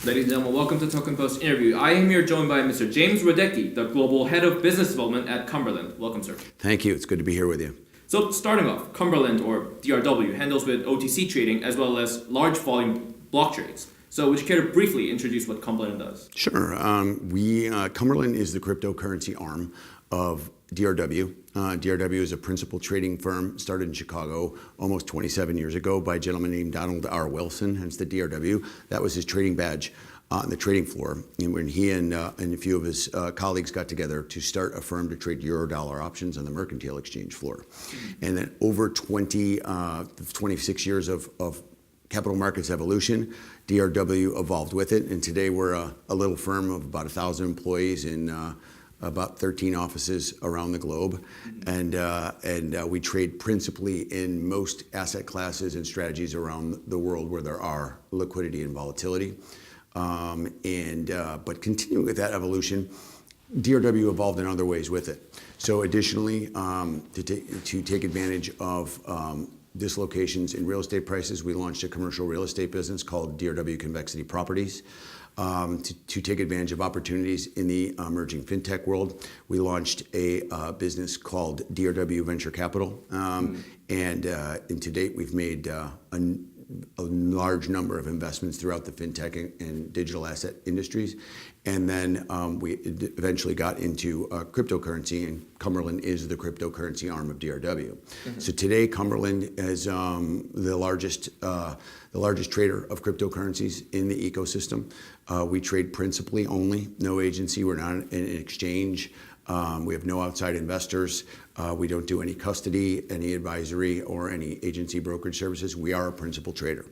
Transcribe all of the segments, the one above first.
Ladies and gentlemen, welcome to Token Post interview. I am here joined by Mr. James Radecki, the Global Head of Business Development at Cumberland. Welcome, sir. Thank you. It's good to be here with you. So, starting off, Cumberland, or DRW, handles with OTC trading as well as large volume block trades. So, would you care to briefly introduce what Cumberland does? Sure. Cumberland is the cryptocurrency arm of DRW. DRW is a principal trading firm started in Chicago almost 27 years ago by a gentleman named Donald R. Wilson, hence the DRW. That was his trading badge on the trading floor. And when he and a few of his colleagues got together to start a firm to trade euro-dollar options on the mercantile exchange floor. And then over 26 years of capital markets evolution, DRW evolved with it. And today we're a little firm of about 1,000 employees in about 13 offices around the globe, and we trade principally in most asset classes and strategies around the world where there are liquidity and volatility. But continuing with that evolution, DRW evolved in other ways with it. So additionally, to take advantage of dislocations in real estate prices, we launched a commercial real estate business called DRW Convexity Properties. To take advantage of opportunities in the emerging fintech world, we launched a business called DRW Venture Capital, and to date we've made a large number of investments throughout the fintech and digital asset industries, and then we eventually got into cryptocurrency, and Cumberland is the cryptocurrency arm of DRW. So today Cumberland is the largest trader of cryptocurrencies in the ecosystem. We trade principally only, no agency. We're not an exchange. We have no outside investors. We don't do any custody, any advisory, or any agency brokerage services. We are a principal trader.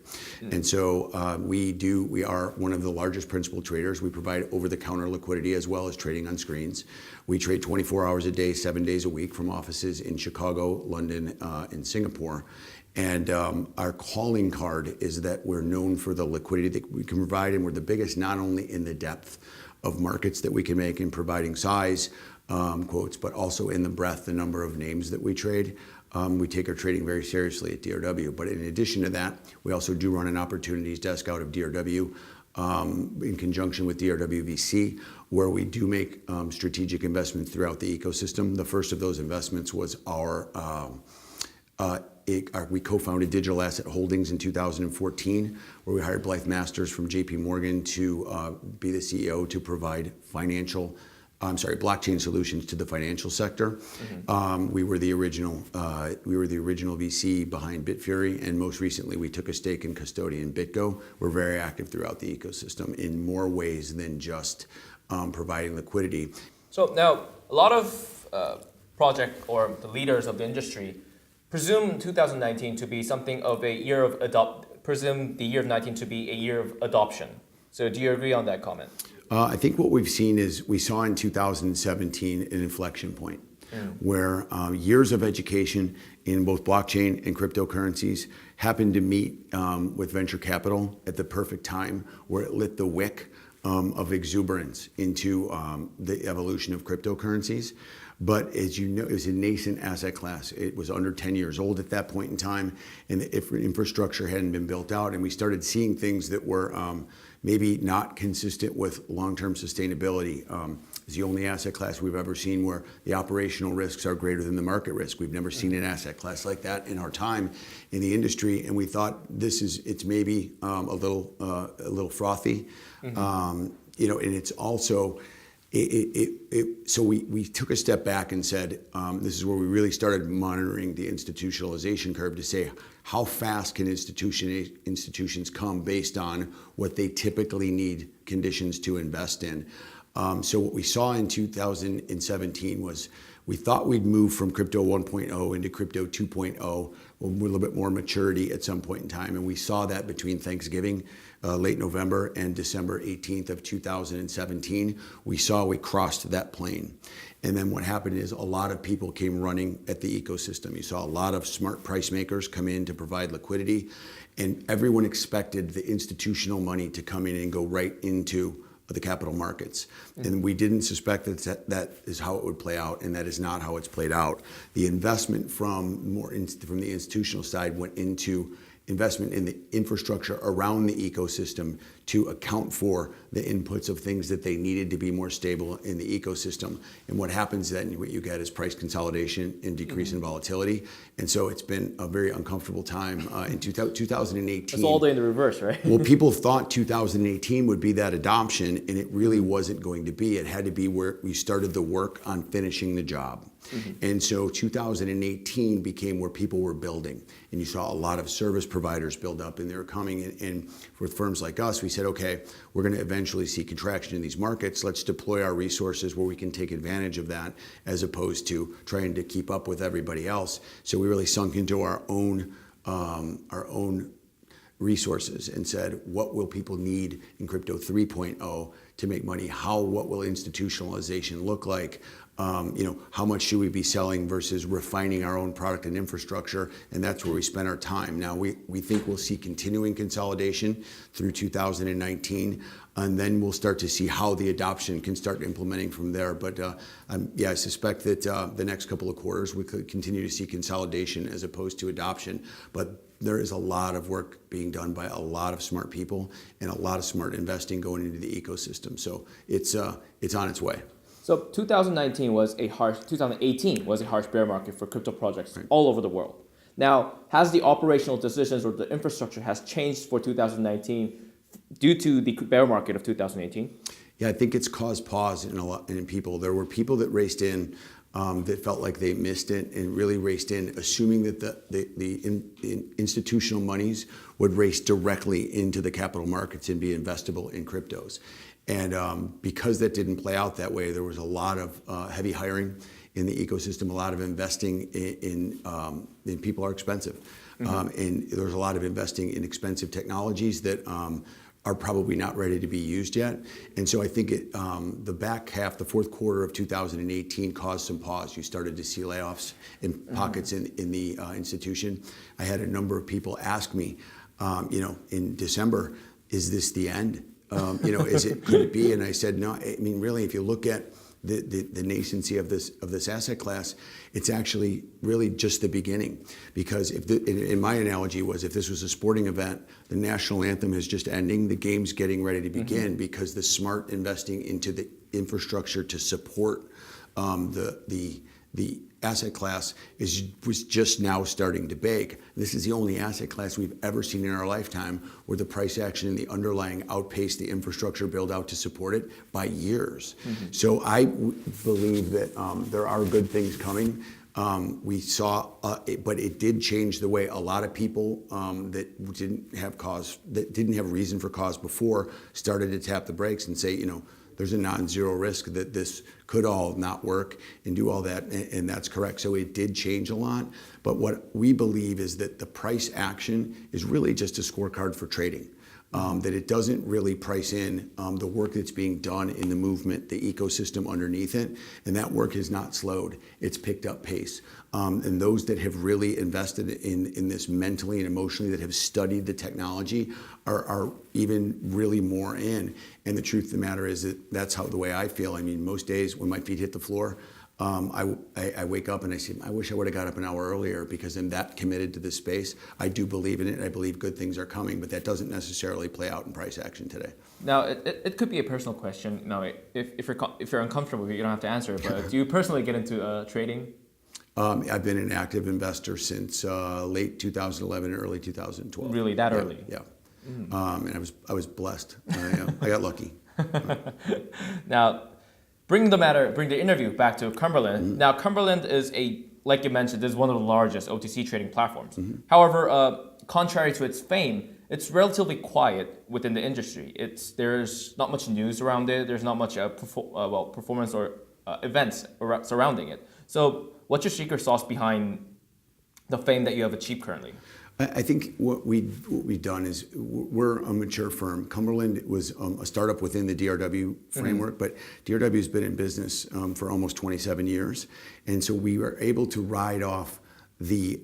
And so we are one of the largest principal traders. We provide over-the-counter liquidity as well as trading on screens. We trade 24 hours a day, 7 days a week from offices in Chicago, London, and Singapore. And our calling card is that we're known for the liquidity that we can provide, and we're the biggest not only in the depth of markets that we can make in providing size, quotes, but also in the breadth, the number of names that we trade. We take our trading very seriously at DRW. But in addition to that, we also do run an opportunities desk out of DRW in conjunction with DRW VC, where we do make strategic investments throughout the ecosystem. The first of those investments was we co-founded Digital Asset Holdings in 2014, where we hired Blythe Masters from JP Morgan to be the CEO to provide blockchain solutions to the financial sector. We were the original VC behind Bitfury, and most recently we took a stake in custodian BitGo. We're very active throughout the ecosystem in more ways than just providing liquidity. So now, a lot of project or the leaders of the industry presume 2019 to be something of a year of presume the year of 19 to be a year of adoption. So do you agree on that comment? I think what we've seen is we saw in 2017 an inflection point where years of education in both blockchain and cryptocurrencies happened to meet with venture capital at the perfect time, where it lit the wick of exuberance into the evolution of cryptocurrencies. But as you know, it was a nascent asset class. It was under 10 years old at that point in time, and the infrastructure hadn't been built out, and we started seeing things that were maybe not consistent with long-term sustainability. It's the only asset class we've ever seen where the operational risks are greater than the market risk. We've never seen an asset class like that in our time in the industry, and we thought it's maybe a little frothy, and it's also. So we took a step back and said, this is where we really started monitoring the institutionalization curve to say, how fast can institutions come based on what they typically need conditions to invest in. So what we saw in 2017 was we thought we'd move from crypto 1.0 into crypto 2.0 with a little bit more maturity at some point in time. And we saw that between Thanksgiving, late November, and December 18th of 2017. We crossed that plane. And then what happened is a lot of people came running at the ecosystem. You saw a lot of smart price makers come in to provide liquidity, and everyone expected the institutional money to come in and go right into the capital markets. And we didn't suspect that is how it would play out, and that is not how it's played out. The investment from the institutional side went into investment in the infrastructure around the ecosystem to account for the inputs of things that they needed to be more stable in the ecosystem. And what happens then, what you get is price consolidation and decrease in volatility. And so it's been a very uncomfortable time in 2018. It's all day in the reverse, right? Well, people thought 2018 would be that adoption, and it really wasn't going to be. It had to be where we started the work on finishing the job. And so 2018 became where people were building. And you saw a lot of service providers build up, and they were coming in. And with firms like us, we said, okay, we're going to eventually see contraction in these markets. Let's deploy our resources where we can take advantage of that, as opposed to trying to keep up with everybody else. So we really sunk into our own resources and said, what will people need in crypto 3.0 to make money? What will institutionalization look like? How much should we be selling versus refining our own product and infrastructure? And that's where we spend our time. Now, we think we'll see continuing consolidation through 2019, and then we'll start to see how the adoption can start implementing from there. But I suspect that the next couple of quarters, we could continue to see consolidation as opposed to adoption. But there is a lot of work being done by a lot of smart people and a lot of smart investing going into the ecosystem. So it's on its way. So 2018 was a harsh bear market for crypto projects all over the world. Now, has the operational decisions or the infrastructure has changed for 2019 due to the bear market of 2018? Yeah, I think it's caused pause in people. There were people that raced in that felt like they missed it and really raced in, assuming that the institutional monies would race directly into the capital markets and be investable in cryptos. And because that didn't play out that way, there was a lot of heavy hiring in the ecosystem, a lot of investing in people are expensive. And there's a lot of investing in expensive technologies that are probably not ready to be used yet. And so I think the back half, the fourth quarter of 2018 caused some pause. You started to see layoffs in pockets in the institution. I had a number of people ask me, in December, is this the end? Could it be? And I said, no. I mean, really, if you look at the nascency of this asset class, it's actually really just the beginning. Because in my analogy was, if this was a sporting event, the national anthem is just ending, the game's getting ready to begin, because the smart investing into the infrastructure to support the asset class was just now starting to bake. This is the only asset class we've ever seen in our lifetime where the price action and the underlying outpaced the infrastructure build out to support it by years. So I believe that there are good things coming. We saw, but it did change the way a lot of people that didn't have reason for cause before started to tap the brakes and say, there's a non-zero risk that this could all not work and do all that, and that's correct. So it did change a lot, but what we believe is that the price action is really just a scorecard for trading. That it doesn't really price in the work that's being done in the movement, the ecosystem underneath it, and that work has not slowed. It's picked up pace. And those that have really invested in this mentally and emotionally, that have studied the technology, are even really more in. And the truth of the matter is that that's the way I feel. I mean, most days when my feet hit the floor, I wake up and I say, I wish I would have got up an hour earlier, because I'm that committed to this space. I do believe in it. I believe good things are coming, but that doesn't necessarily play out in price action today. Now, it could be a personal question. Now, if you're uncomfortable, you don't have to answer it, but do you personally get into trading? I've been an active investor since late 2011, early 2012. Really, that early? Yeah. And I was blessed. I got lucky. Now, bring the interview back to Cumberland. Now, Cumberland is like you mentioned, is one of the largest OTC trading platforms. However, contrary to its fame, it's relatively quiet within the industry. There's not much news around it. There's not much performance or events surrounding it. So, what's your secret sauce behind the fame that you have achieved currently? I think what we've done is, we're a mature firm. Cumberland was a startup within the DRW framework, but DRW has been in business for almost 27 years, and so we were able to ride off the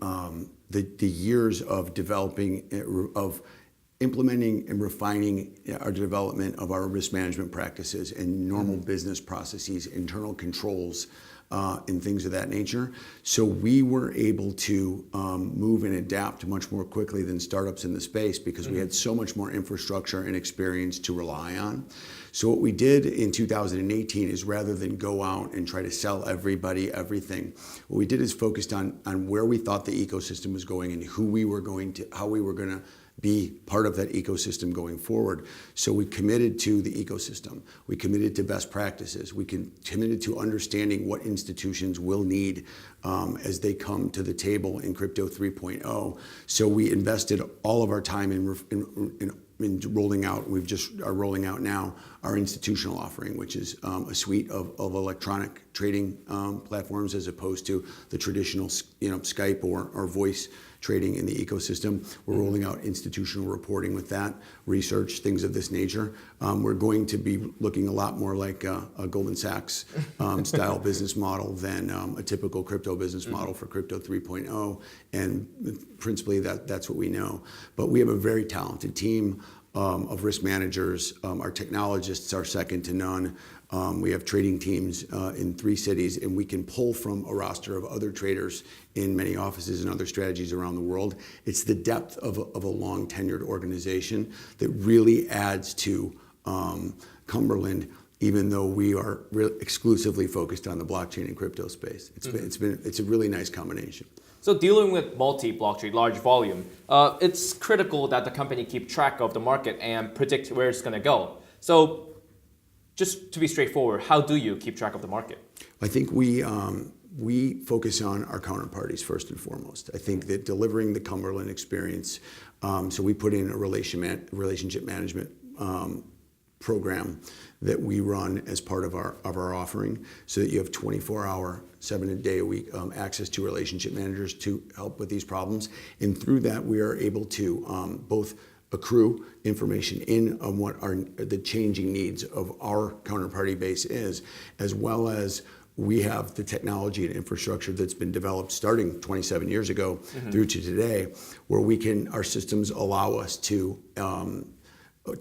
years of developing, of implementing and refining our development of our risk management practices and normal business processes, internal controls, and things of that nature. So we were able to move and adapt much more quickly than startups in the space because we had so much more infrastructure and experience to rely on. So what we did in 2018 is rather than go out and try to sell everybody everything, what we did is focused on where we thought the ecosystem was going and how we were going to be part of that ecosystem going forward. So we committed to the ecosystem. We committed to best practices. We committed to understanding what institutions will need as they come to the table in Crypto 3.0. So we invested all of our time in rolling out. We are rolling out now our institutional offering, which is a suite of electronic trading platforms as opposed to the traditional Skype or voice trading in the ecosystem. We're rolling out institutional reporting with that, research, things of this nature. We're going to be looking a lot more like a Goldman Sachs style business model than a typical crypto business model for Crypto 3.0. And principally that's what we know. But we have a very talented team of risk managers. Our technologists are second to none. We have trading teams in 3 cities, and we can pull from a roster of other traders in many offices and other strategies around the world. It's the depth of a long tenured organization that really adds to Cumberland, even though we are exclusively focused on the blockchain and crypto space. It's a really nice combination. So dealing with multi-blockchain, large volume, it's critical that the company keep track of the market and predict where it's going to go. So just to be straightforward, how do you keep track of the market? I think we focus on our counterparties first and foremost. I think that delivering the Cumberland experience, so we put in a relationship management program that we run as part of our offering, so that you have 24-hour, 7-day-a-week access to relationship managers to help with these problems. And through that, we are able to both accrue information in on what the changing needs of our counterparty base is, as well as we have the technology and infrastructure that's been developed starting 27 years ago through to today, where our systems allow us to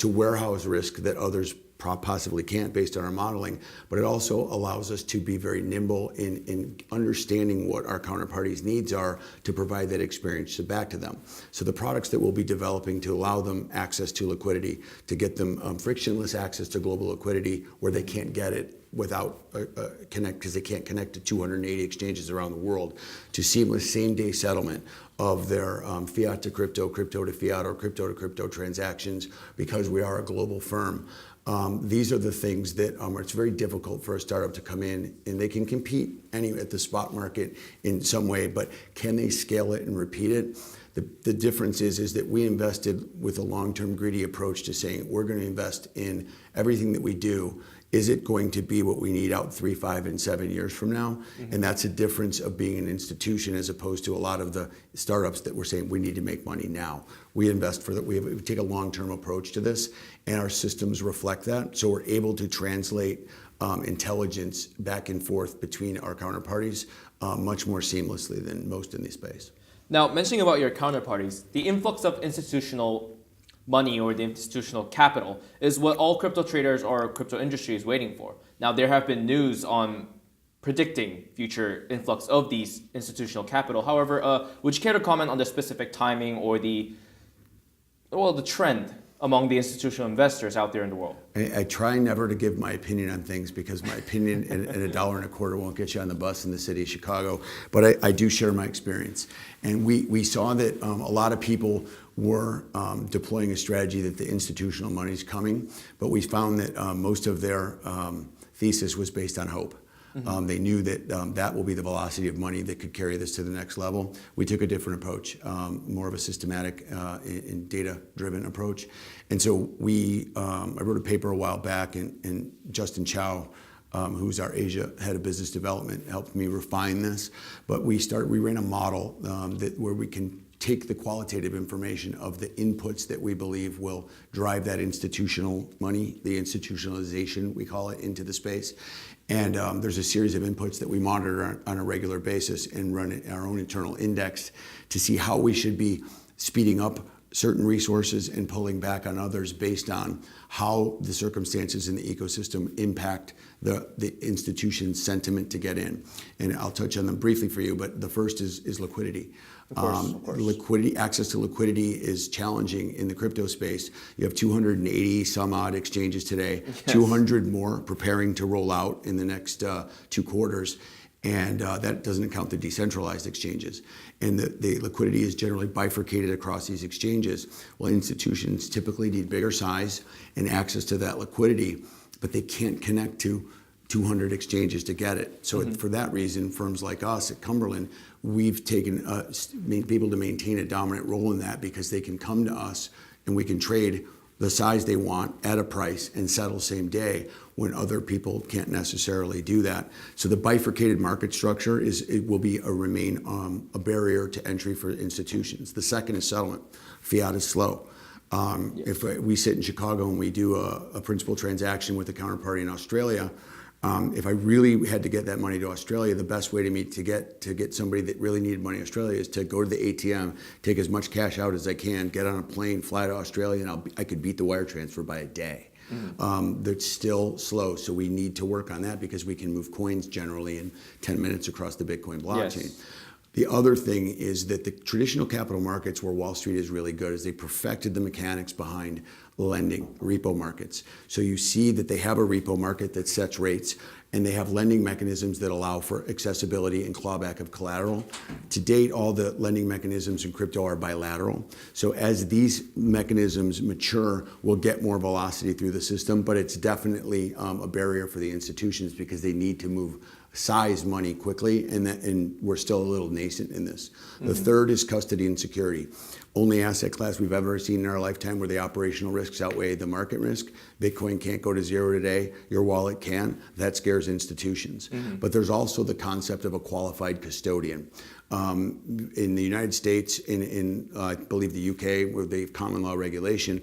warehouse risk that others possibly can't based on our modeling, but it also allows us to be very nimble in understanding what our counterparties' needs are to provide that experience back to them. So the products that we'll be developing to allow them access to liquidity, to get them frictionless access to global liquidity where they can't get it without because they can't connect to 280 exchanges around the world, to seamless same-day settlement of their fiat to crypto, crypto to fiat, or crypto to crypto transactions, because we are a global firm. These are the things that it's very difficult for a startup to come in, and they can compete at the spot market in some way, but can they scale it and repeat it? The difference is that we invested with a long-term greedy approach to saying we're going to invest in everything that we do. Is it going to be what we need out 3, 5, and 7 years from now? And that's a difference of being an institution as opposed to a lot of the startups that we're saying we need to make money now. We invest we take a long-term approach to this, and our systems reflect that. So we're able to translate intelligence back and forth between our counterparties much more seamlessly than most in the space. Now, mentioning about your counterparties, the influx of institutional money or the institutional capital is what all crypto traders or crypto industry is waiting for. Now, there have been news on predicting future influx of these institutional capital. However, would you care to comment on the specific timing or the trend among the institutional investors out there in the world? I try never to give my opinion on things because my opinion and $1.25 won't get you on the bus in the city of Chicago. But I do share my experience. And we saw that a lot of people were deploying a strategy that the institutional money is coming, but we found that most of their thesis was based on hope. They knew that that will be the velocity of money that could carry this to the next level. We took a different approach, more of a systematic and data-driven approach. And so I wrote a paper a while back, and Justin Chow, who's our Asia head of business development, helped me refine this. But we ran a model where we can take the qualitative information of the inputs that we believe will drive that institutional money, the institutionalization, we call it, into the space. And there's a series of inputs that we monitor on a regular basis and run our own internal index to see how we should be speeding up certain resources and pulling back on others based on how the circumstances in the ecosystem impact the institution's sentiment to get in. And I'll touch on them briefly for you, but the first is liquidity. Of course. Liquidity, access to liquidity is challenging in the crypto space. You have 280 some odd exchanges today, yes. 200 more preparing to roll out in the next 2 quarters. And that doesn't count the decentralized exchanges. And the liquidity is generally bifurcated across these exchanges. Well, institutions typically need bigger size and access to that liquidity, but they can't connect to 200 exchanges to get it. So for that reason, firms like us at Cumberland, we've taken people to maintain a dominant role in that because they can come to us and we can trade the size they want at a price and settle same day when other people can't necessarily do that. So the bifurcated market structure will remain a barrier to entry for institutions. The second is settlement. Fiat is slow. If we sit in Chicago and we do a principal transaction with a counterparty in Australia, if I really had to get that money to Australia, the best way to get somebody that really needed money in Australia is to go to the ATM, take as much cash out as I can, get on a plane, fly to Australia, and I could beat the wire transfer by a day. That's still slow, so we need to work on that because we can move coins generally in 10 minutes across the Bitcoin blockchain. Yes. The other thing is that the traditional capital markets where Wall Street is really good is they perfected the mechanics behind lending, repo markets. So you see that they have a repo market that sets rates and they have lending mechanisms that allow for accessibility and clawback of collateral. To date, all the lending mechanisms in crypto are bilateral. So as these mechanisms mature, we'll get more velocity through the system, but it's definitely a barrier for the institutions because they need to move size money quickly, and we're still a little nascent in this. The third is custody and security. Only asset class we've ever seen in our lifetime where the operational risks outweigh the market risk. Bitcoin can't go to zero today. Your wallet can. That scares institutions. But there's also the concept of a qualified custodian. In the United States, in I believe the UK, where they have common law regulation,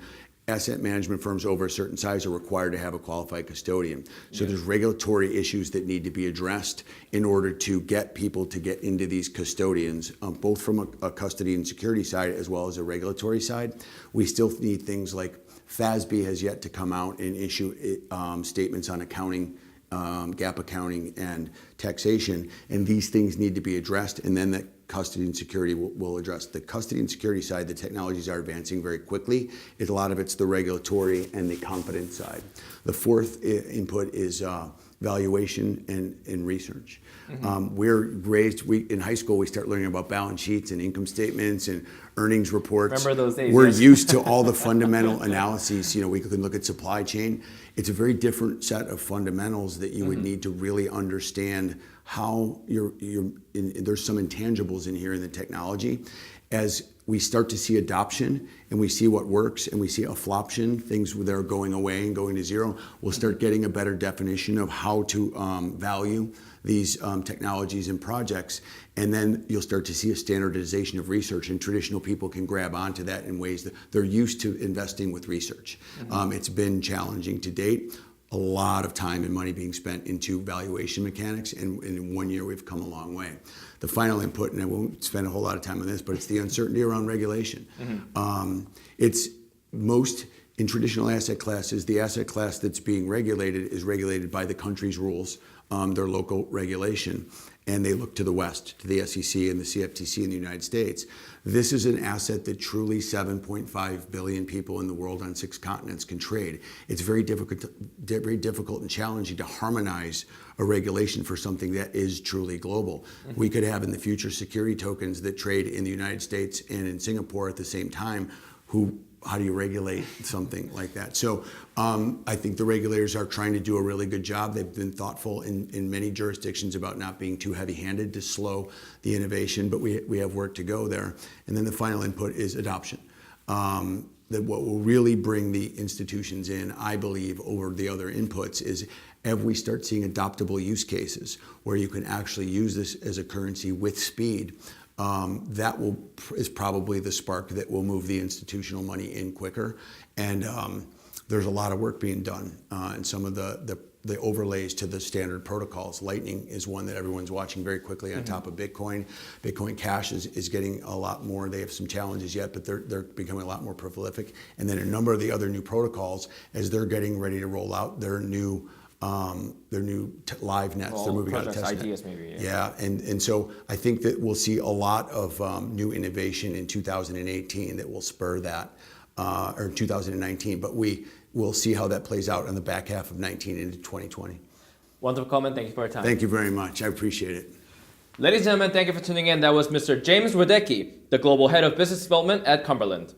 asset management firms over a certain size are required to have a qualified custodian. So there's regulatory issues that need to be addressed in order to get people to get into these custodians, both from a custody and security side as well as a regulatory side. We still need things like FASB has yet to come out and issue statements on accounting, gap accounting and taxation, and these things need to be addressed, and then that custody and security will address. The custody and security side, the technologies are advancing very quickly. A lot of it's the regulatory and the confidence side. The fourth input is valuation and research. We're raised, in high school we start learning about balance sheets and income statements and earnings reports. Remember those days? We're used to all the fundamental analyses. We can look at supply chain. It's a very different set of fundamentals that you would need to really understand how there's some intangibles in here in the technology. As we start to see adoption and we see what works and we see affloption, things that are going away and going to zero, we'll start getting a better definition of how to value these technologies and projects. And then you'll start to see a standardization of research, and traditional people can grab onto that in ways that they're used to investing with research. It's been challenging to date. A lot of time and money being spent into valuation mechanics, and in 1 year we've come a long way. The final input, and I won't spend a whole lot of time on this, but it's the uncertainty around regulation. It's most in traditional asset classes, the asset class that's being regulated is regulated by the country's rules, their local regulation, and they look to the West, to the SEC and the CFTC in the United States. This is an asset that truly 7.5 billion people in the world on 6 continents can trade. It's very difficult and challenging to harmonize a regulation for something that is truly global. We could have in the future security tokens that trade in the United States and in Singapore at the same time. How do you regulate something like that? So I think the regulators are trying to do a really good job. They've been thoughtful in many jurisdictions about not being too heavy-handed to slow the innovation, but we have work to go there. And then the final input is adoption. That what will really bring the institutions in, I believe, over the other inputs is if we start seeing adoptable use cases where you can actually use this as a currency with speed, that is probably the spark that will move the institutional money in quicker. And there's a lot of work being done, and some of the the overlays to the standard protocols. Lightning is one that everyone's watching very quickly on top of Bitcoin. Bitcoin Cash is getting a lot more. They have some challenges yet, but they're becoming a lot more prolific. And then a number of the other new protocols, as they're getting ready to roll out their new live nets. They're moving out of test ideas maybe. Yeah, and so I think that we'll see a lot of new innovation in 2018 that will spur that, or 2019. But we'll see how that plays out in the back half of 19 into 2020. Wonderful comment. Thank you for your time. Thank you very much. I appreciate it. Ladies and gentlemen, thank you for tuning in. That was Mr. James Radecki, the Global Head of Business Development at Cumberland.